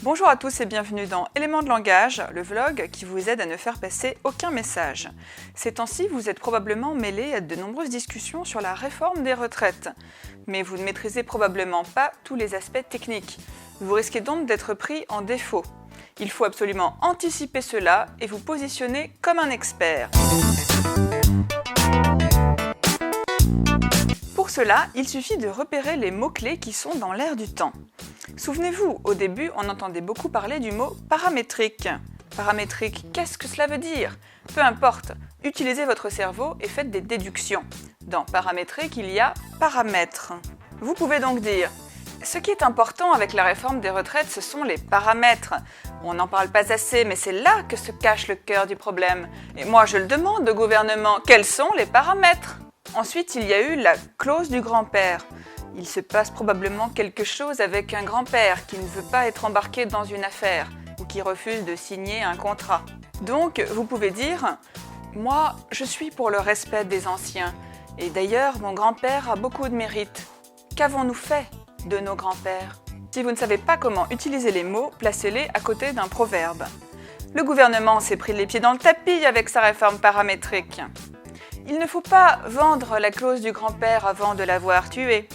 Bonjour à tous et bienvenue dans Éléments de langage, le vlog qui vous aide à ne faire passer aucun message. Ces temps-ci, vous êtes probablement mêlés à de nombreuses discussions sur la réforme des retraites. Mais vous ne maîtrisez probablement pas tous les aspects techniques. Vous risquez donc d'être pris en défaut. Il faut absolument anticiper cela et vous positionner comme un expert. Pour cela, il suffit de repérer les mots-clés qui sont dans l'air du temps. Souvenez-vous, au début, on entendait beaucoup parler du mot paramétrique. Paramétrique, qu'est-ce que cela veut dire? Peu importe, utilisez votre cerveau et faites des déductions. Dans paramétrique, il y a paramètres. Vous pouvez donc dire « Ce qui est important avec la réforme des retraites, ce sont les paramètres. On n'en parle pas assez, mais c'est là que se cache le cœur du problème. Et moi, je le demande au gouvernement, quels sont les paramètres ?» Ensuite, il y a eu la clause du grand-père. Il se passe probablement quelque chose avec un grand-père qui ne veut pas être embarqué dans une affaire ou qui refuse de signer un contrat. Donc, vous pouvez dire « Moi, je suis pour le respect des anciens. Et d'ailleurs, mon grand-père a beaucoup de mérite. Qu'avons-nous fait de nos grands-pères ?» Si vous ne savez pas comment utiliser les mots, placez-les à côté d'un proverbe. Le gouvernement s'est pris les pieds dans le tapis avec sa réforme paramétrique. Il ne faut pas vendre la clause du grand-père avant de l'avoir tué.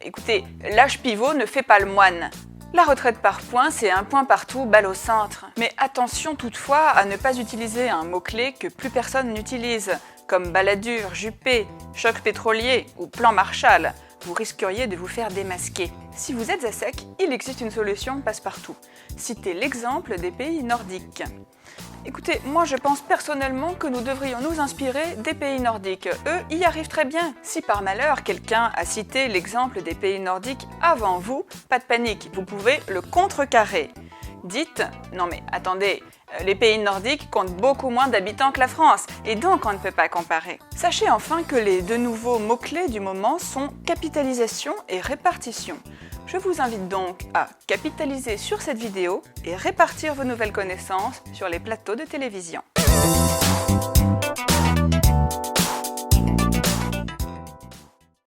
Écoutez, l'âge pivot ne fait pas le moine. La retraite par points, c'est un point partout, balle au centre. Mais attention toutefois à ne pas utiliser un mot-clé que plus personne n'utilise, comme baladure, Juppé, choc pétrolier ou plan Marshall. Vous risqueriez de vous faire démasquer. Si vous êtes à sec, il existe une solution passe-partout. Citez l'exemple des pays nordiques. Écoutez, moi je pense personnellement que nous devrions nous inspirer des pays nordiques. Eux y arrivent très bien. Si par malheur quelqu'un a cité l'exemple des pays nordiques avant vous, pas de panique, vous pouvez le contrecarrer. Dites, non mais attendez, les pays nordiques comptent beaucoup moins d'habitants que la France, et donc on ne peut pas comparer. Sachez enfin que les deux nouveaux mots-clés du moment sont capitalisation et répartition. Je vous invite donc à capitaliser sur cette vidéo et répartir vos nouvelles connaissances sur les plateaux de télévision.